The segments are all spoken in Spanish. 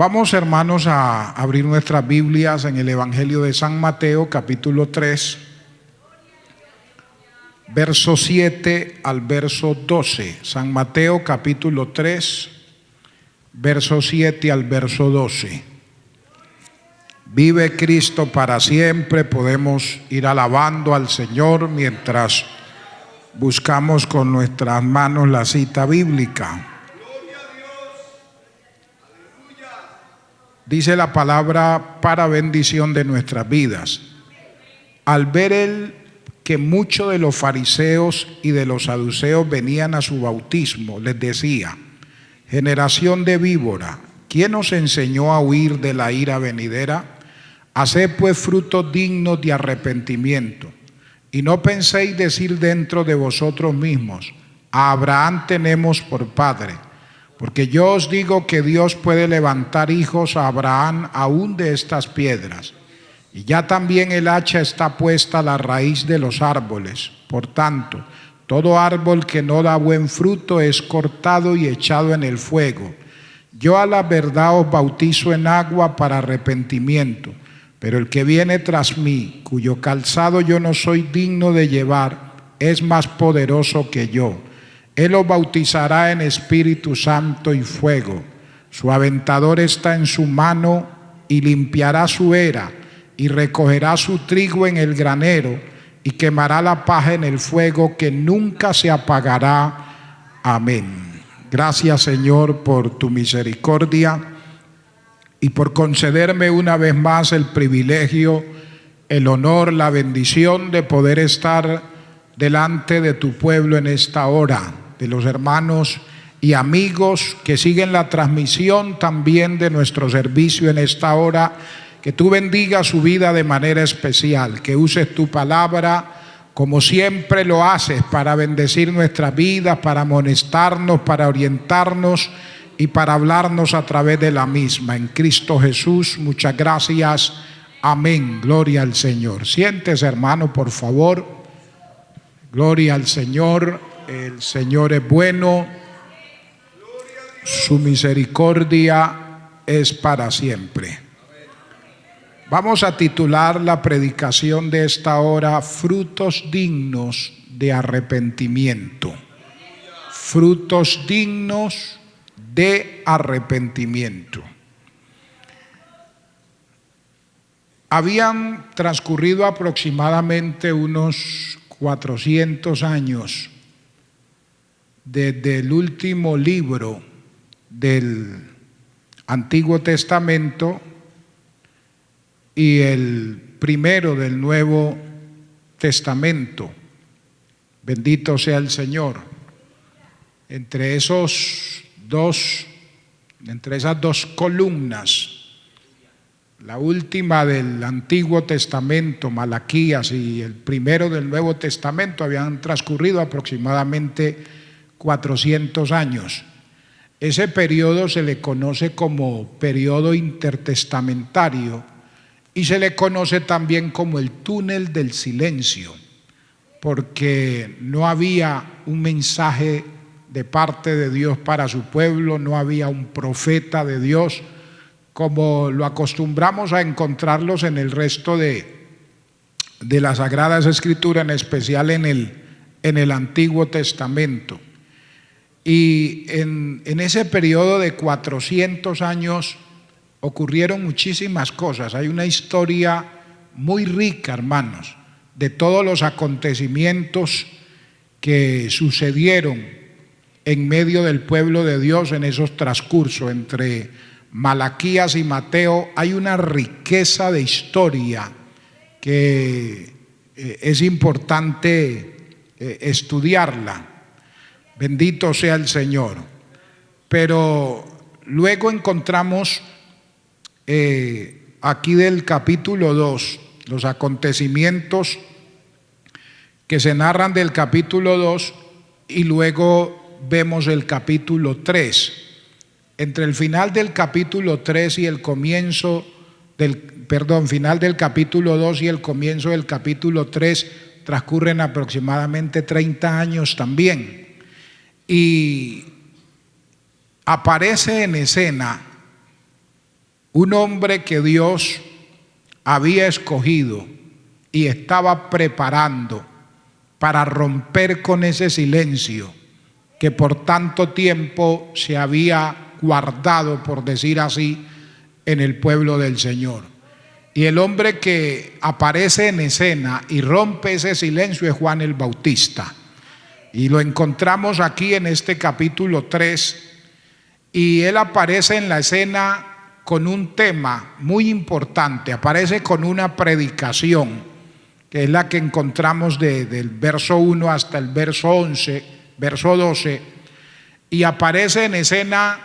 Vamos, hermanos, a abrir nuestras Biblias en el Evangelio de San Mateo, capítulo 3, verso 7 al verso 12. San Mateo, capítulo 3, verso 7 al verso 12. Vive Cristo para siempre. Podemos ir alabando al Señor mientras buscamos con nuestras manos la cita bíblica. Dice la palabra para bendición de nuestras vidas. Al ver él que muchos de los fariseos y de los saduceos venían a su bautismo, les decía: generación de víbora, ¿quién os enseñó a huir de la ira venidera? Haced pues frutos dignos de arrepentimiento. Y no penséis decir dentro de vosotros mismos: a Abraham tenemos por padre. Porque yo os digo que Dios puede levantar hijos a Abraham aún de estas piedras. Y ya también el hacha está puesta a la raíz de los árboles. Por tanto, todo árbol que no da buen fruto es cortado y echado en el fuego. Yo a la verdad os bautizo en agua para arrepentimiento, pero el que viene tras mí, cuyo calzado yo no soy digno de llevar, es más poderoso que yo. Él os bautizará en Espíritu Santo y fuego. Su aventador está en su mano y limpiará su era y recogerá su trigo en el granero y quemará la paja en el fuego que nunca se apagará. Amén. Gracias, Señor, por tu misericordia y por concederme una vez más el privilegio, el honor, la bendición de poder estar delante de tu pueblo en esta hora, de los hermanos y amigos que siguen la transmisión también de nuestro servicio en esta hora. Que tú bendigas su vida de manera especial, que uses tu palabra como siempre lo haces para bendecir nuestras vidas, para amonestarnos, para orientarnos y para hablarnos a través de la misma. En Cristo Jesús, muchas gracias. Amén. Gloria al Señor. Siéntese, hermano, por favor. Gloria al Señor. El Señor es bueno, su misericordia es para siempre. Vamos a titular la predicación de esta hora: frutos dignos de arrepentimiento. Frutos dignos de arrepentimiento. Habían transcurrido aproximadamente unos 400 años desde el último libro del Antiguo Testamento y el primero del Nuevo Testamento. Bendito sea el Señor. Entre esas dos columnas, la última del Antiguo Testamento, Malaquías, y el primero del Nuevo Testamento, habían transcurrido aproximadamente 400 años. Ese periodo se le conoce como periodo intertestamentario y se le conoce también como el túnel del silencio, porque no había un mensaje de parte de Dios para su pueblo, no había un profeta de Dios como lo acostumbramos a encontrarlos en el resto de las Sagradas Escrituras, en especial en el Antiguo Testamento. Y en ese periodo de 400 años ocurrieron muchísimas cosas. Hay una historia muy rica, hermanos, de todos los acontecimientos que sucedieron en medio del pueblo de Dios en esos transcursos. Entre Malaquías y Mateo hay una riqueza de historia que es importante estudiarla. Bendito sea el Señor. Pero luego encontramos aquí del capítulo 2, los acontecimientos que se narran del capítulo 2, y luego vemos el capítulo 3. Entre el final del capítulo 3 y el comienzo final del capítulo 2 y el comienzo del capítulo 3 transcurren aproximadamente 30 años también. Y aparece en escena un hombre que Dios había escogido y estaba preparando para romper con ese silencio que por tanto tiempo se había guardado, por decir así, en el pueblo del Señor. Y el hombre que aparece en escena y rompe ese silencio es Juan el Bautista. Y lo encontramos aquí en este capítulo 3. Y él aparece en la escena con un tema muy importante. Aparece con una predicación, que es la que encontramos del verso 1 hasta el verso 12. Y aparece en escena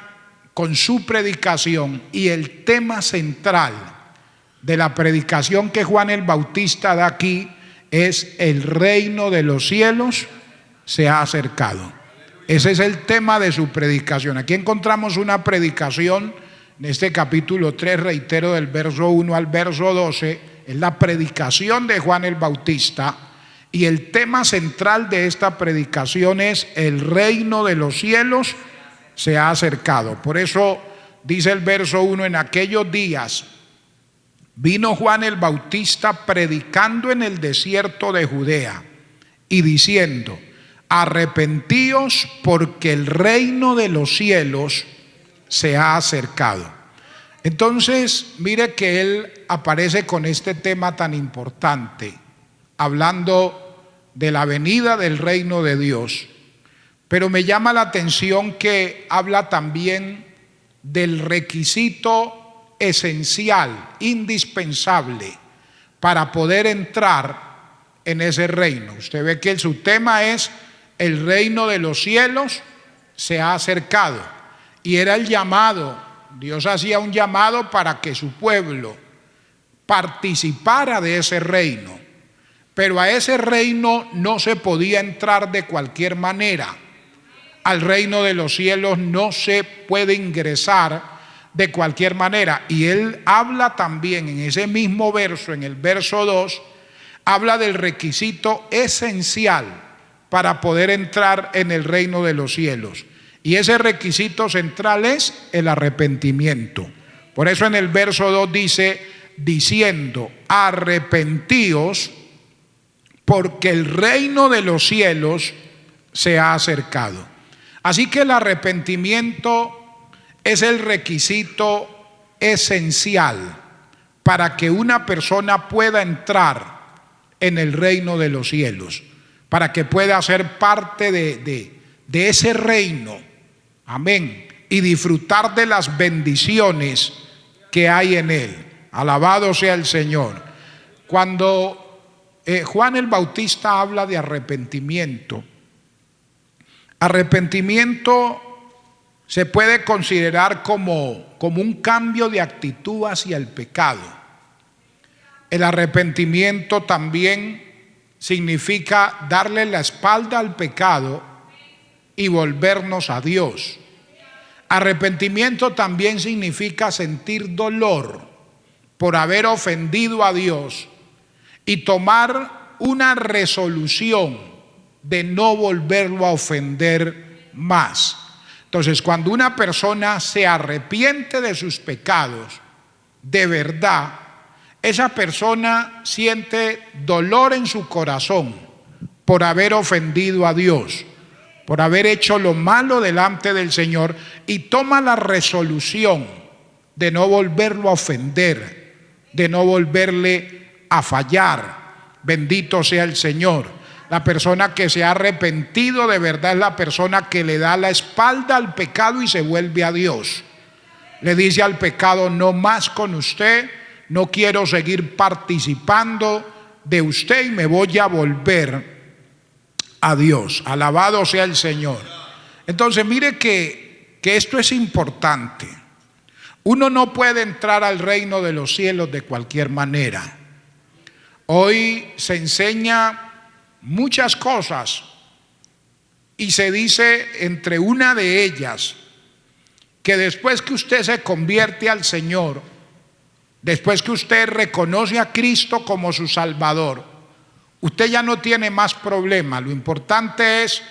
con su predicación, y el tema central de la predicación que Juan el Bautista da aquí es: el reino de los cielos se ha acercado. Ese es el tema de su predicación. Aquí encontramos una predicación en este capítulo 3, reitero, del verso 1 al verso 12, es la predicación de Juan el Bautista, y el tema central de esta predicación es: el reino de los cielos se ha acercado. Por eso dice el verso 1: en aquellos días vino Juan el Bautista predicando en el desierto de Judea y diciendo: arrepentíos, porque el reino de los cielos se ha acercado. Entonces, mire que él aparece con este tema tan importante, hablando de la venida del reino de Dios. Pero me llama la atención que habla también del requisito esencial, indispensable, para poder entrar en ese reino. Usted ve que su tema es: el reino de los cielos se ha acercado. Y era el llamado. Dios hacía un llamado para que su pueblo participara de ese reino. Pero a ese reino no se podía entrar de cualquier manera. Al reino de los cielos no se puede ingresar de cualquier manera. Y él habla también en ese mismo verso, en el verso 2, habla del requisito esencial para poder entrar en el reino de los cielos. Y ese requisito central es el arrepentimiento. Por eso en el verso 2 dice: diciendo, arrepentíos, porque el reino de los cielos se ha acercado. Así que el arrepentimiento es el requisito esencial para que una persona pueda entrar en el reino de los cielos, para que pueda ser parte de ese reino, amén, y disfrutar de las bendiciones que hay en él. Alabado sea el Señor. Cuando Juan el Bautista habla de arrepentimiento, arrepentimiento se puede considerar como un cambio de actitud hacia el pecado. El arrepentimiento también significa darle la espalda al pecado y volvernos a Dios. Arrepentimiento también significa sentir dolor por haber ofendido a Dios y tomar una resolución de no volverlo a ofender más. Entonces, cuando una persona se arrepiente de sus pecados, de verdad, esa persona siente dolor en su corazón por haber ofendido a Dios, por haber hecho lo malo delante del Señor, y toma la resolución de no volverlo a ofender, de no volverle a fallar. Bendito sea el Señor. La persona que se ha arrepentido de verdad es la persona que le da la espalda al pecado y se vuelve a Dios. Le dice al pecado: no más con usted, no quiero seguir participando de usted y me voy a volver a Dios. Alabado sea el Señor. Entonces mire que esto es importante. Uno no puede entrar al reino de los cielos de cualquier manera. Hoy se enseña muchas cosas y se dice, entre una de ellas, que después que usted se convierte al Señor, después que usted reconoce a Cristo como su Salvador, usted ya no tiene más problema. Lo importante es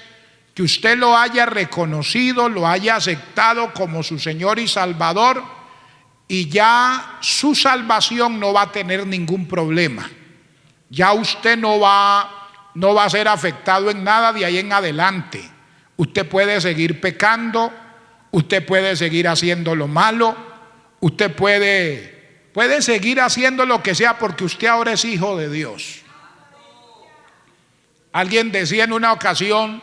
que usted lo haya reconocido, lo haya aceptado como su Señor y Salvador, y ya su salvación no va a tener ningún problema. Ya usted no va a ser afectado en nada de ahí en adelante. Usted puede seguir pecando, usted puede seguir haciendo lo malo, usted puede seguir haciendo lo que sea porque usted ahora es hijo de Dios. Alguien decía en una ocasión,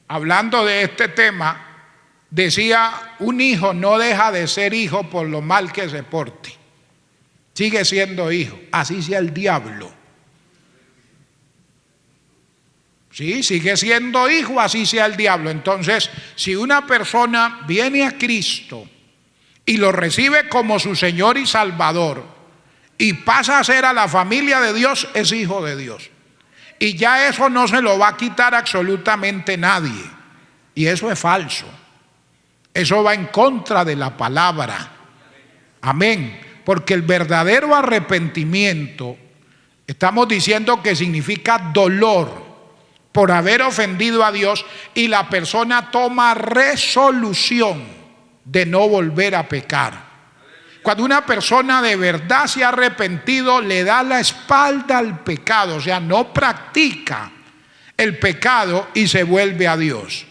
hablando de este tema, decía: un hijo no deja de ser hijo por lo mal que se porte. Sigue siendo hijo, así sea el diablo. Sí, sigue siendo hijo, así sea el diablo. Entonces, si una persona viene a Cristo y lo recibe como su Señor y Salvador y pasa a ser a la familia de Dios, es hijo de Dios. Y ya eso no se lo va a quitar absolutamente nadie. Y eso es falso. Eso va en contra de la palabra. Amén. Porque el verdadero arrepentimiento, estamos diciendo que significa dolor por haber ofendido a Dios, y la persona toma resolución de no volver a pecar. Cuando una persona de verdad se ha arrepentido, le da la espalda al pecado, o sea, no practica el pecado y se vuelve a Dios.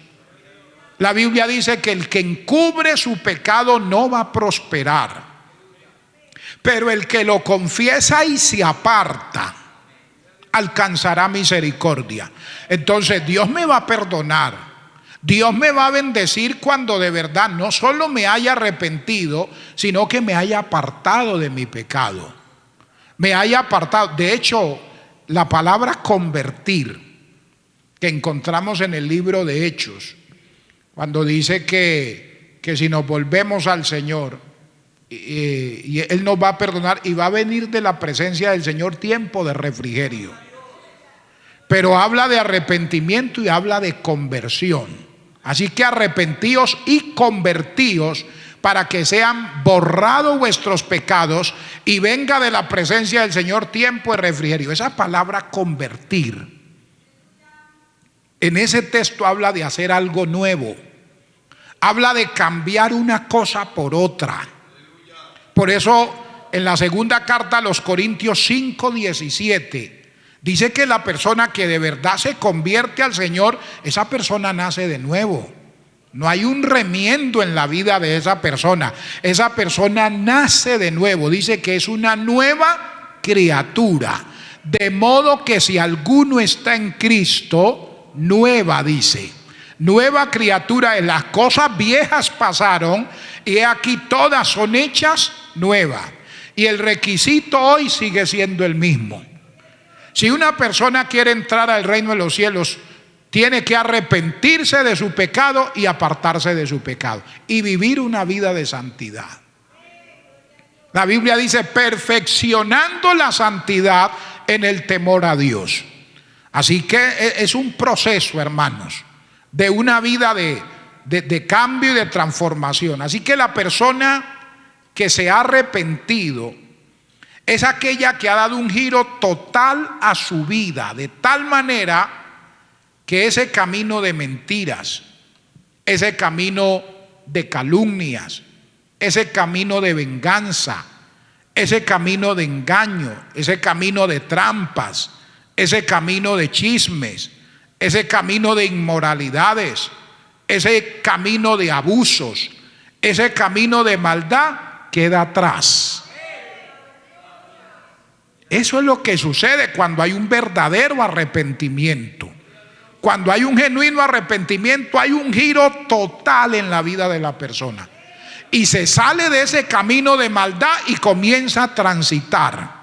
La Biblia dice que el que encubre su pecado no va a prosperar, pero el que lo confiesa y se aparta alcanzará misericordia. Entonces Dios me va a perdonar, Dios me va a bendecir cuando de verdad no solo me haya arrepentido, sino que me haya apartado de mi pecado, me haya apartado. De hecho, la palabra convertir que encontramos en el libro de Hechos, cuando dice que si nos volvemos al Señor, y Él nos va a perdonar y va a venir de la presencia del Señor tiempo de refrigerio. Pero habla de arrepentimiento y habla de conversión. Así que arrepentíos y convertíos para que sean borrados vuestros pecados y venga de la presencia del Señor tiempo de refrigerio. Esa palabra convertir en ese texto habla de hacer algo nuevo, habla de cambiar una cosa por otra. Por eso en la segunda carta a los Corintios 5:17 dice que la persona que de verdad se convierte al Señor, esa persona nace de nuevo. No hay un remiendo en la vida de esa persona. Esa persona nace de nuevo. Dice que es una nueva criatura. De modo que si alguno está en Cristo, nueva, dice. Nueva criatura, las cosas viejas pasaron y aquí todas son hechas nuevas. Y el requisito hoy sigue siendo el mismo. Si una persona quiere entrar al reino de los cielos, tiene que arrepentirse de su pecado y apartarse de su pecado y vivir una vida de santidad. La Biblia dice: perfeccionando la santidad en el temor a Dios. Así que es un proceso, hermanos, de una vida de cambio y de transformación. Así que la persona que se ha arrepentido es aquella que ha dado un giro total a su vida, de tal manera que ese camino de mentiras, ese camino de calumnias, ese camino de venganza, ese camino de engaño, ese camino de trampas, ese camino de chismes, ese camino de inmoralidades, ese camino de abusos, ese camino de maldad queda atrás. Eso es lo que sucede cuando hay un verdadero arrepentimiento. Cuando hay un genuino arrepentimiento, hay un giro total en la vida de la persona. Y se sale de ese camino de maldad y comienza a transitar.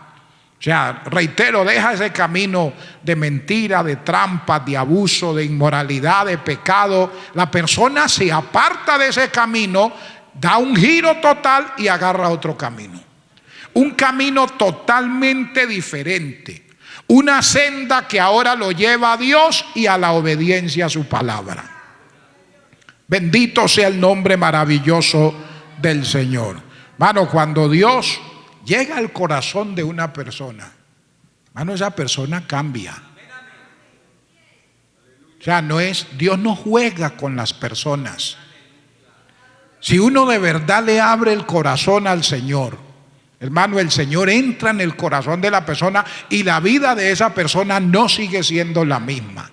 O sea, reitero, deja ese camino de mentira, de trampa, de abuso, de inmoralidad, de pecado. La persona se aparta de ese camino, da un giro total y agarra otro camino. Un camino totalmente diferente. Una senda que ahora lo lleva a Dios y a la obediencia a su palabra. Bendito sea el nombre maravilloso del Señor. Hermano, cuando Dios llega al corazón de una persona, hermano, esa persona cambia. O sea, Dios no juega con las personas. Si uno de verdad le abre el corazón al Señor, hermano, el Señor entra en el corazón de la persona y la vida de esa persona no sigue siendo la misma.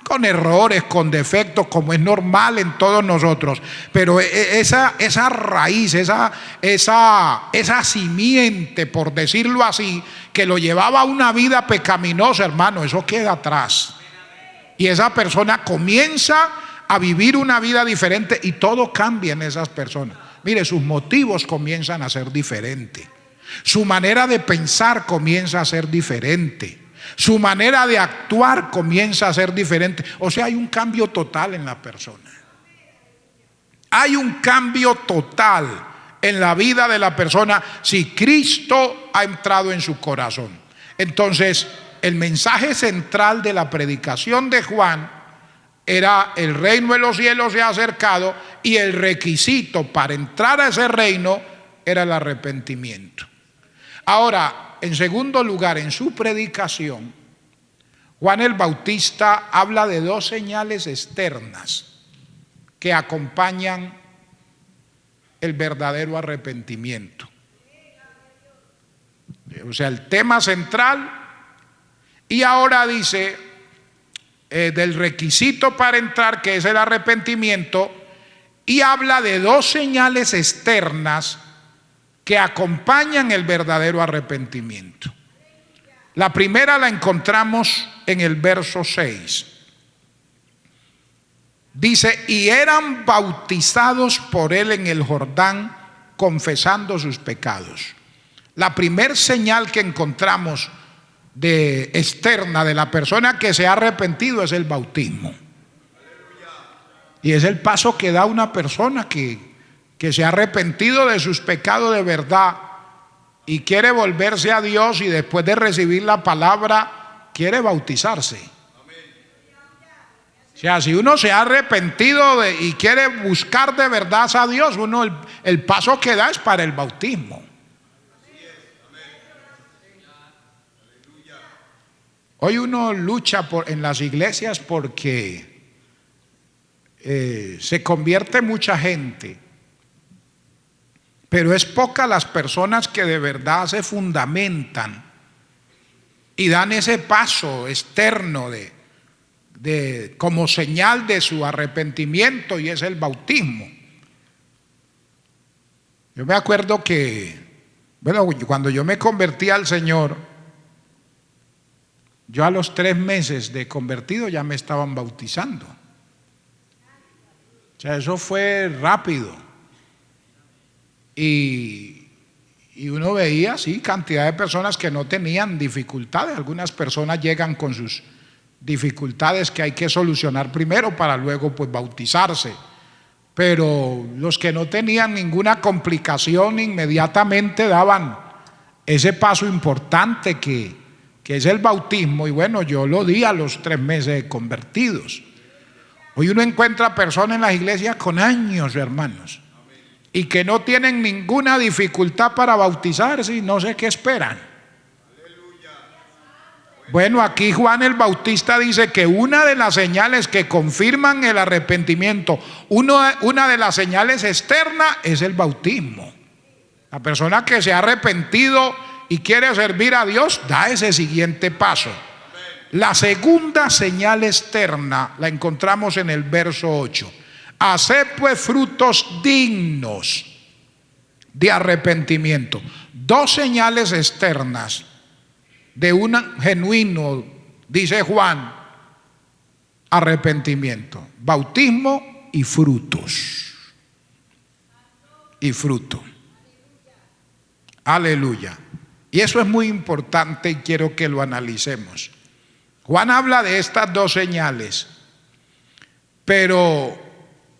Con errores, con defectos, como es normal en todos nosotros. Pero esa raíz, esa simiente, por decirlo así, que lo llevaba a una vida pecaminosa, hermano, eso queda atrás. Y esa persona comienza a vivir una vida diferente y todo cambia en esas personas. Mire, sus motivos comienzan a ser diferentes. Su manera de pensar comienza a ser diferente. Su manera de actuar comienza a ser diferente. O sea, hay un cambio total en la persona. Hay un cambio total en la vida de la persona si Cristo ha entrado en su corazón. Entonces, el mensaje central de la predicación de Juan era: el reino de los cielos se ha acercado, y el requisito para entrar a ese reino era el arrepentimiento. Ahora, en segundo lugar, en su predicación, Juan el Bautista habla de dos señales externas que acompañan el verdadero arrepentimiento. O sea, el tema central. Y ahora dice del requisito para entrar, que es el arrepentimiento, y habla de dos señales externas que acompañan el verdadero arrepentimiento. La primera la encontramos en el verso 6. Dice: y eran bautizados por él en el Jordán, confesando sus pecados. La primer señal que encontramos externa de la persona que se ha arrepentido es el bautismo. Y es el paso que da una persona que se ha arrepentido de sus pecados de verdad y quiere volverse a Dios, y después de recibir la palabra quiere bautizarse. O sea, si uno se ha arrepentido y quiere buscar de verdad a Dios, el paso que da es para el bautismo. Hoy uno lucha en las iglesias porque se convierte mucha gente, pero es poca las personas que de verdad se fundamentan y dan ese paso externo como señal de su arrepentimiento, y es el bautismo. Yo me acuerdo que, cuando yo me convertí al Señor, yo a los 3 meses de convertido ya me estaban bautizando. O sea, eso fue rápido. Y uno veía, sí, cantidad de personas que no tenían dificultades. Algunas personas llegan con sus dificultades que hay que solucionar primero para luego pues bautizarse. Pero los que no tenían ninguna complicación inmediatamente daban ese paso importante que es el bautismo. Y bueno, yo lo di a los 3 meses de convertidos. Hoy uno encuentra personas en las iglesias con años, hermanos, y que no tienen ninguna dificultad para bautizarse y no sé qué esperan. Bueno, aquí Juan el Bautista dice que una de las señales que confirman el arrepentimiento, una de las señales externas, es el bautismo. La persona que se ha arrepentido y quiere servir a Dios da ese siguiente paso. La segunda señal externa la encontramos en el verso 8. Haced pues frutos dignos de arrepentimiento. Dos señales externas de un genuino, dice Juan, arrepentimiento: bautismo y frutos. Y fruto. Aleluya. Y eso es muy importante y quiero que lo analicemos. Juan habla de estas dos señales, pero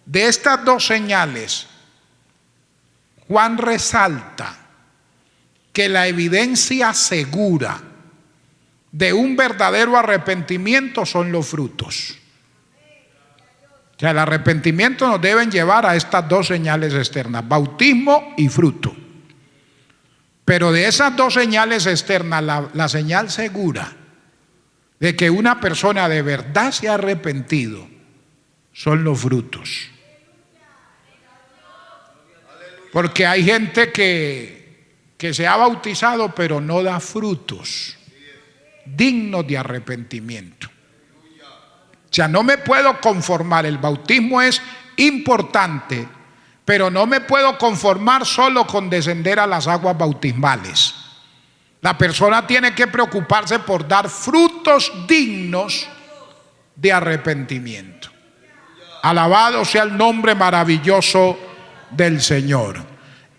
de estas dos señales, Juan resalta que la evidencia segura de un verdadero arrepentimiento son los frutos. O sea, el arrepentimiento nos deben llevar a estas dos señales externas: bautismo y fruto. Pero de esas dos señales externas, la señal segura de que una persona de verdad se ha arrepentido son los frutos. Porque hay gente que se ha bautizado pero no da frutos dignos de arrepentimiento. O sea, no me puedo conformar. El bautismo es importante, pero no me puedo conformar solo con descender a las aguas bautismales. La persona tiene que preocuparse por dar frutos dignos de arrepentimiento. Alabado sea el nombre maravilloso del Señor.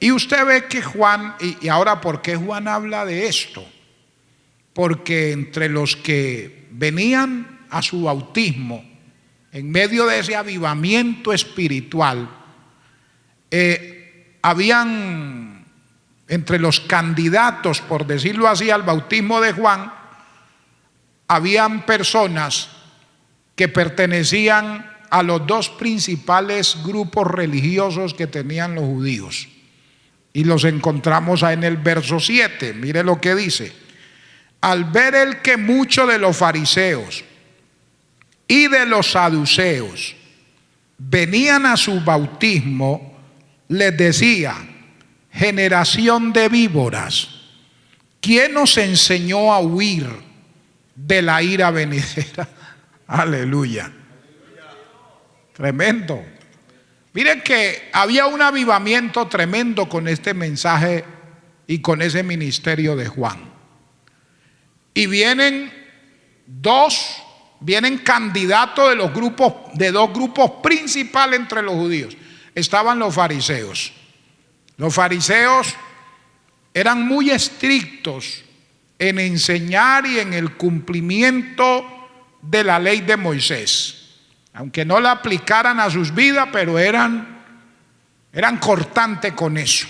Y usted ve que Juan, y ahora ¿por qué Juan habla de esto? Porque entre los que venían a su bautismo, en medio de ese avivamiento espiritual, habían entre los candidatos, por decirlo así, al bautismo de Juan, habían personas que pertenecían a los dos principales grupos religiosos que tenían los judíos. Y los encontramos ahí en el verso 7. Mire lo que dice: al ver él que muchos de los fariseos y de los saduceos venían a su bautismo, les decía: generación de víboras, ¿quién nos enseñó a huir de la ira venidera? Aleluya. Tremendo. Miren que había un avivamiento tremendo con este mensaje y con ese ministerio de Juan. Y vienen candidatos de los grupos, de dos grupos principales entre los judíos. Estaban los fariseos. Los fariseos eran muy estrictos en enseñar y en el cumplimiento de la ley de Moisés. Aunque no la aplicaran a sus vidas, pero eran cortantes con eso.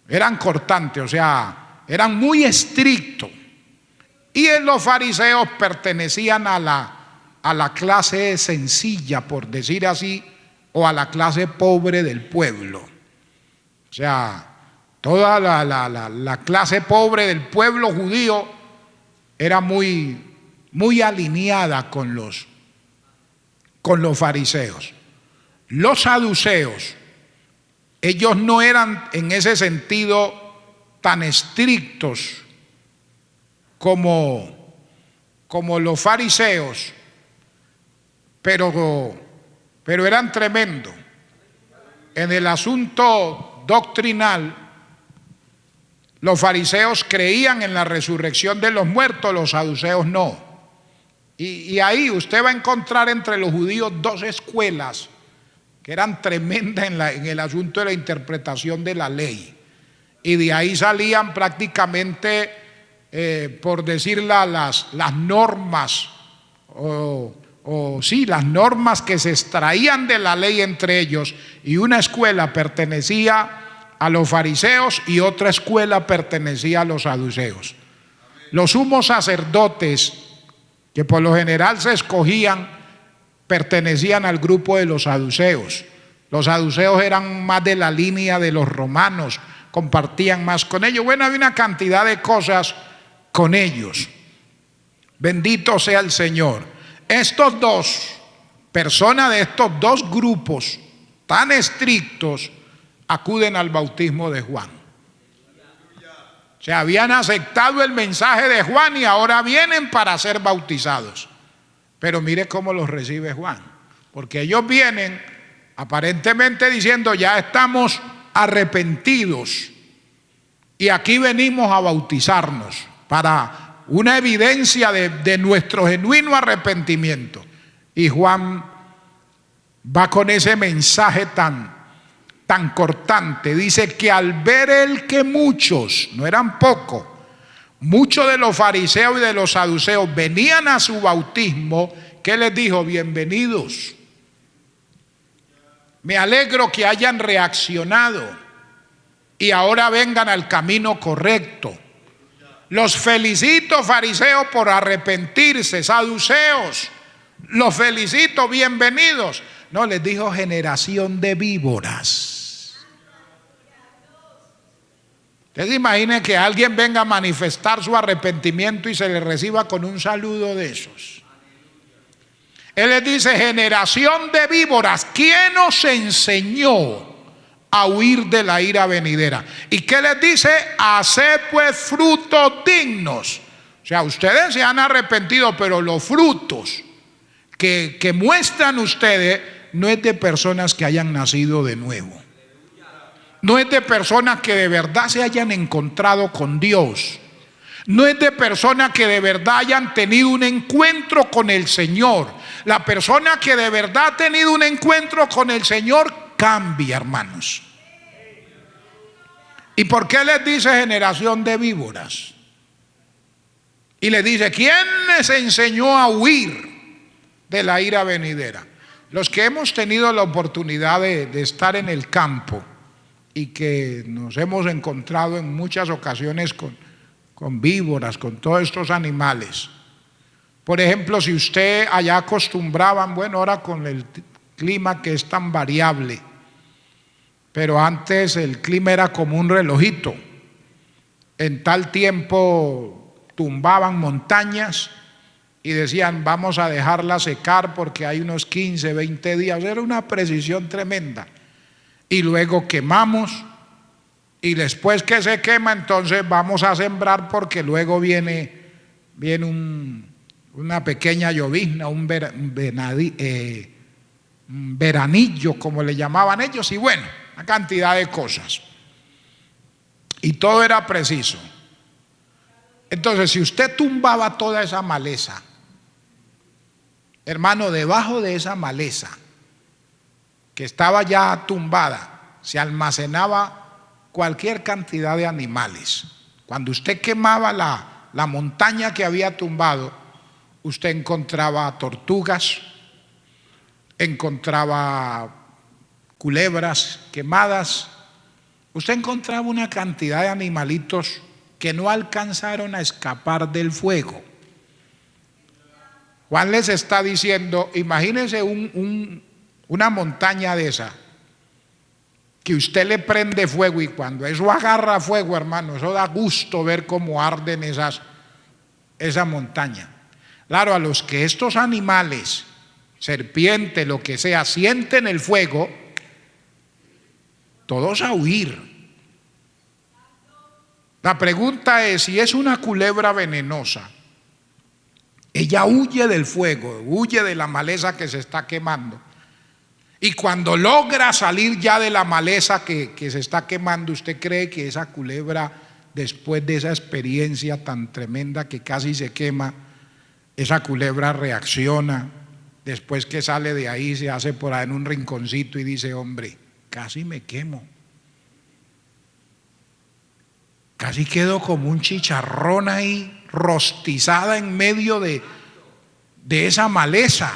Eran cortantes, o sea, eran muy estrictos. Y los fariseos pertenecían a la clase sencilla, por decir así, o a la clase pobre del pueblo. O sea, toda la clase pobre del pueblo judío era muy alineada con los fariseos. Los saduceos, ellos no eran en ese sentido tan estrictos como los fariseos, pero eran tremendos. En el asunto doctrinal, los fariseos creían en la resurrección de los muertos, los saduceos no. Y ahí usted va a encontrar entre los judíos dos escuelas que eran tremendas en el asunto de la interpretación de la ley. Y de ahí salían prácticamente, por decirla, las normas, las normas que se extraían de la ley entre ellos. Y una escuela pertenecía a los fariseos y otra escuela pertenecía a los saduceos. Los sumos sacerdotes, que por lo general se escogían, pertenecían al grupo de los saduceos. Los saduceos eran más de la línea de los romanos, compartían más con ellos. Bueno, había una cantidad de cosas con ellos. Bendito sea el Señor. Estos dos, personas de estos dos grupos tan estrictos, acuden al bautismo de Juan. O sea, habían aceptado el mensaje de Juan y ahora vienen para ser bautizados. Pero mire cómo los recibe Juan, porque ellos vienen aparentemente diciendo: ya estamos arrepentidos y aquí venimos a bautizarnos para una evidencia de nuestro genuino arrepentimiento. Y Juan va con ese mensaje tan cortante. Dice que al ver él que muchos, no eran pocos, muchos de los fariseos y de los saduceos venían a su bautismo, ¿qué les dijo? Bienvenidos. Me alegro que hayan reaccionado y ahora vengan al camino correcto. Los felicito, fariseos, por arrepentirse. Saduceos, los felicito, bienvenidos. No, les dijo generación de víboras. Usted se imagina que alguien venga a manifestar su arrepentimiento y se le reciba con un saludo de esos. Él les dice: generación de víboras, ¿quién os enseñó a huir de la ira venidera. ¿Y qué les dice? Haced pues frutos dignos. O sea, ustedes se han arrepentido, pero los frutos que muestran ustedes no es de personas que hayan nacido de nuevo. No es de personas que de verdad se hayan encontrado con Dios. No es de personas que de verdad hayan tenido un encuentro con el Señor. La persona que de verdad ha tenido un encuentro con el Señor cambia, hermanos. ¿Y por qué les dice generación de víboras? Y les dice, ¿quién les enseñó a huir de la ira venidera? Los que hemos tenido la oportunidad de estar en el campo y que nos hemos encontrado en muchas ocasiones con víboras, con todos estos animales. Por ejemplo, si usted allá acostumbraban, bueno, ahora con el clima que es tan variable, pero antes el clima era como un relojito. En tal tiempo tumbaban montañas y decían, vamos a dejarla secar porque hay unos 15, 20 días. Era una precisión tremenda. Y luego quemamos, y después que se quema, entonces vamos a sembrar porque luego viene una pequeña llovizna, un veranillo, como le llamaban ellos, y bueno, una cantidad de cosas. Y todo era preciso. Entonces, si usted tumbaba toda esa maleza, hermano, debajo de esa maleza que estaba ya tumbada, se almacenaba cualquier cantidad de animales. Cuando usted quemaba la montaña que había tumbado, usted encontraba tortugas, encontraba culebras quemadas, usted encontraba una cantidad de animalitos que no alcanzaron a escapar del fuego. Juan les está diciendo, imagínense una montaña de esa, que usted le prende fuego y cuando eso agarra fuego, hermano, eso da gusto ver cómo arden esa montaña. Claro, a los que estos animales, serpiente, lo que sea, sienten el fuego, todos a huir. La pregunta es, si es una culebra venenosa, ella huye del fuego, huye de la maleza que se está quemando. Y cuando logra salir ya de la maleza que se está quemando, ¿usted cree que esa culebra, después de esa experiencia tan tremenda que casi se quema, esa culebra reacciona? Después que sale de ahí, se hace por ahí en un rinconcito y dice, hombre, casi me quemo. Casi quedo como un chicharrón ahí, rostizada en medio de esa maleza.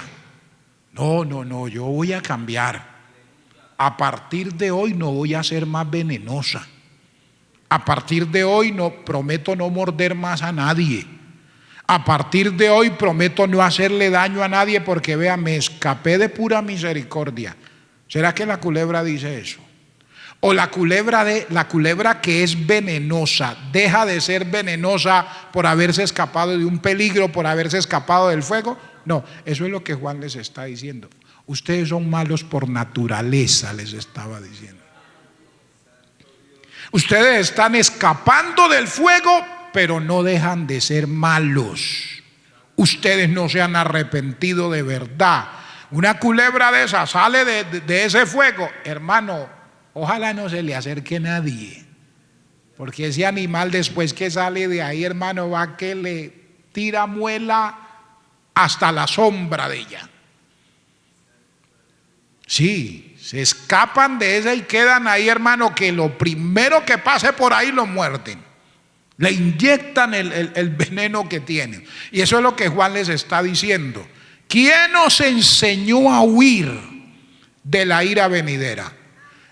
No, yo voy a cambiar. A partir de hoy no voy a ser más venenosa. A partir de hoy prometo no morder más a nadie. A partir de hoy prometo no hacerle daño a nadie porque vea, me escapé de pura misericordia. ¿Será que la culebra dice eso? O la culebra que es venenosa deja de ser venenosa por haberse escapado de un peligro, por haberse escapado del fuego. No, eso es lo que Juan les está diciendo. Ustedes son malos por naturaleza, les estaba diciendo. Ustedes están escapando del fuego, pero no dejan de ser malos. Ustedes no se han arrepentido de verdad. Una culebra de esa sale de ese fuego, hermano, ojalá no se le acerque nadie, porque ese animal después que sale de ahí, hermano, va que le tira muela hasta la sombra de ella. Sí, se escapan de esa y quedan ahí, hermano, que lo primero que pase por ahí lo muerden. Le inyectan el veneno que tienen. Y eso es lo que Juan les está diciendo. ¿Quién os enseñó a huir de la ira venidera?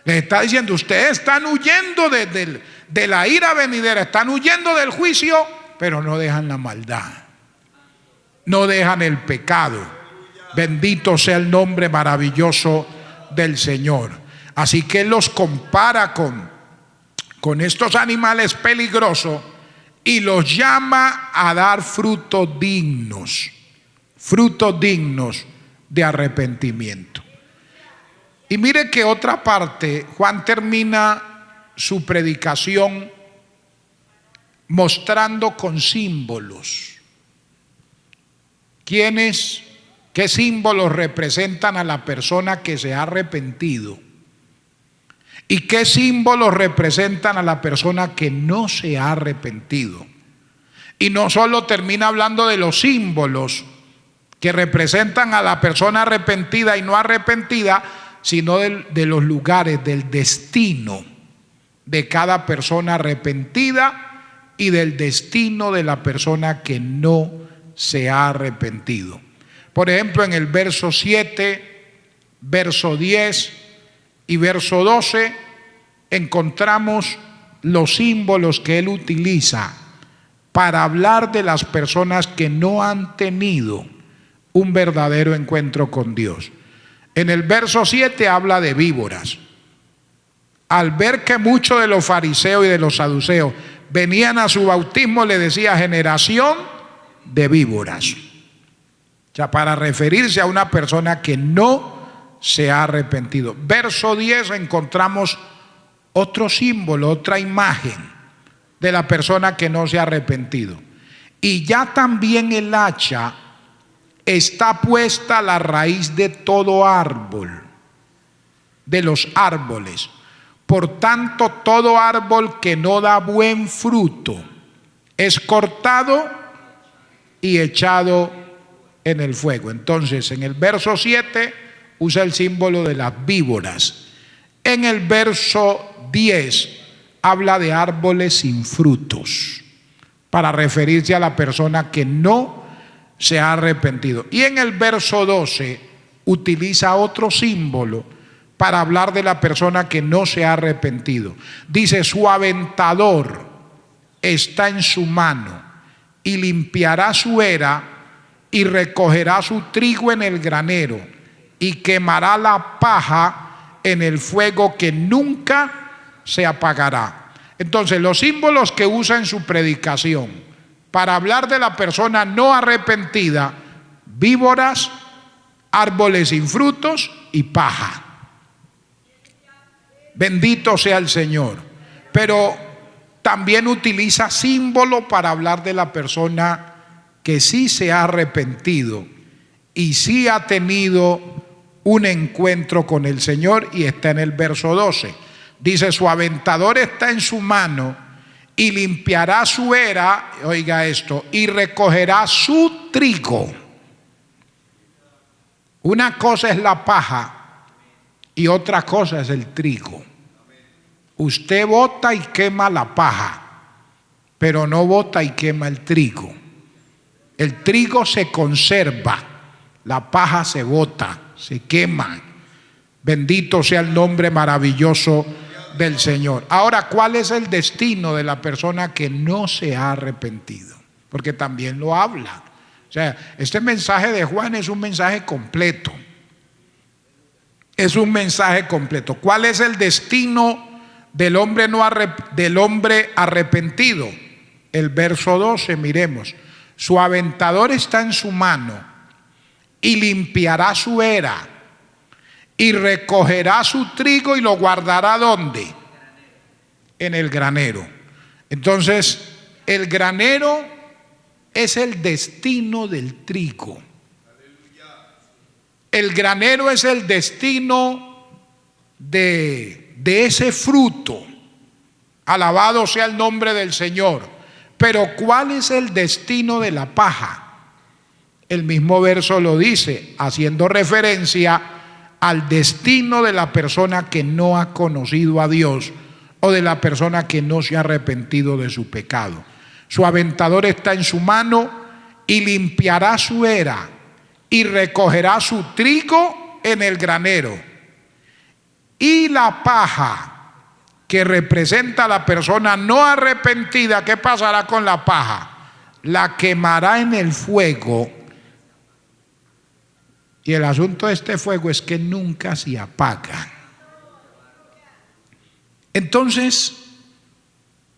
Les está diciendo, ustedes están huyendo de la ira venidera, están huyendo del juicio, pero no dejan la maldad, no dejan el pecado. Bendito sea el nombre maravilloso del Señor. Así que Él los compara con estos animales peligrosos y los llama a dar frutos dignos de arrepentimiento. Y mire que otra parte, Juan termina su predicación mostrando con símbolos. ¿Qué símbolos representan a la persona que se ha arrepentido? ¿Y qué símbolos representan a la persona que no se ha arrepentido? Y no solo termina hablando de los símbolos que representan a la persona arrepentida y no arrepentida, sino de los lugares, del destino de cada persona arrepentida y del destino de la persona que no se ha arrepentido. Por ejemplo, en el verso 7, verso 10 y verso 12 encontramos los símbolos que él utiliza para hablar de las personas que no han tenido un verdadero encuentro con Dios. En el verso 7 habla de víboras. Al ver que muchos de los fariseos y de los saduceos venían a su bautismo, le decía generación de víboras. O sea, para referirse a una persona que no se ha arrepentido. Verso 10 encontramos otro símbolo, otra imagen de la persona que no se ha arrepentido. Y ya también el hacha está puesta a la raíz de todo árbol, de los árboles. Por tanto, todo árbol que no da buen fruto es cortado y echado en el fuego. Entonces, en el verso 7 usa el símbolo de las víboras. En el verso 10 habla de árboles sin frutos, para referirse a la persona que no se ha arrepentido. Y en el verso 12 utiliza otro símbolo para hablar de la persona que no se ha arrepentido. Dice: su aventador está en su mano y limpiará su era y recogerá su trigo en el granero y quemará la paja en el fuego que nunca se apagará. Entonces, los símbolos que usa en su predicación para hablar de la persona no arrepentida: víboras, árboles sin frutos y paja. Bendito sea el Señor. Pero también utiliza símbolo para hablar de la persona que sí se ha arrepentido y sí ha tenido un encuentro con el Señor, y está en el verso 12. Dice: su aventador está en su mano y limpiará su era, oiga esto, y recogerá su trigo. Una cosa es la paja y otra cosa es el trigo. Usted bota y quema la paja, pero no bota y quema el trigo. El trigo se conserva, la paja se bota, se quema. Bendito sea el nombre maravilloso del Señor. Ahora, ¿cuál es el destino de la persona que no se ha arrepentido? Porque también lo habla. O sea, este mensaje de Juan es un mensaje completo. Es un mensaje completo. ¿Cuál es el destino del hombre del hombre arrepentido? El verso 12, miremos: su aventador está en su mano y limpiará su era y recogerá su trigo y lo guardará ¿dónde? En el granero. Entonces, el granero es el destino del trigo. El granero es el destino de ese fruto. Alabado sea el nombre del Señor. Pero ¿cuál es el destino de la paja? El mismo verso lo dice, haciendo referencia al destino de la persona que no ha conocido a Dios, o de la persona que no se ha arrepentido de su pecado. Su aventador está en su mano y limpiará su era y recogerá su trigo en el granero. Y la paja, que representa a la persona no arrepentida, ¿qué pasará con la paja? La quemará en el fuego. Y el asunto de este fuego es que nunca se apaga. Entonces,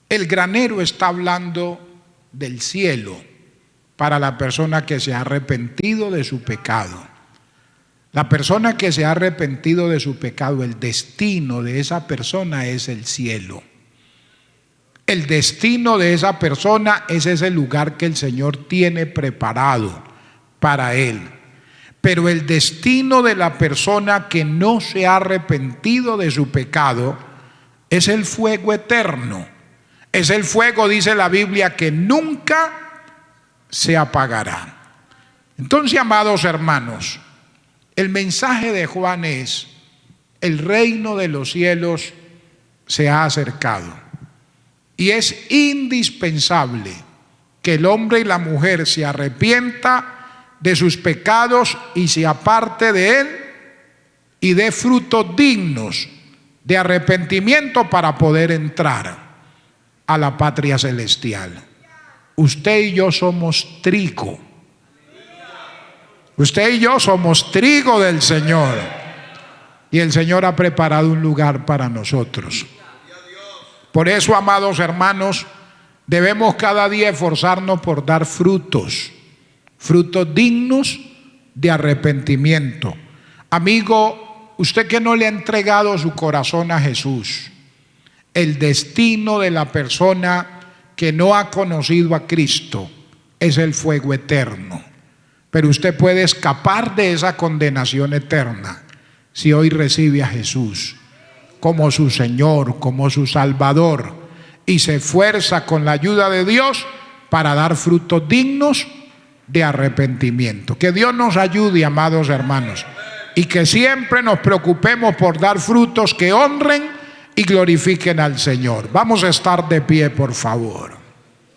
el granero está hablando del cielo para la persona que se ha arrepentido de su pecado. La persona que se ha arrepentido de su pecado, el destino de esa persona es el cielo. El destino de esa persona es ese lugar que el Señor tiene preparado para él. Pero el destino de la persona que no se ha arrepentido de su pecado es el fuego eterno. Es el fuego, dice la Biblia, que nunca se apagará. Entonces, amados hermanos, el mensaje de Juan es: el reino de los cielos se ha acercado. Y es indispensable que el hombre y la mujer se arrepienta de sus pecados y se aparte de él y dé frutos dignos de arrepentimiento para poder entrar a la patria celestial. Usted y yo somos trigo. Usted y yo somos trigo del Señor. Y el Señor ha preparado un lugar para nosotros. Por eso, amados hermanos, debemos cada día esforzarnos por dar frutos dignos de arrepentimiento. Amigo, usted que no le ha entregado su corazón a Jesús, el destino de la persona que no ha conocido a Cristo es el fuego eterno. Pero usted puede escapar de esa condenación eterna si hoy recibe a Jesús como su Señor, como su Salvador, y se esfuerza con la ayuda de Dios para dar frutos dignos de arrepentimiento. Que Dios nos ayude, amados hermanos, y que siempre nos preocupemos por dar frutos que honren y glorifiquen al Señor. Vamos a estar de pie, por favor.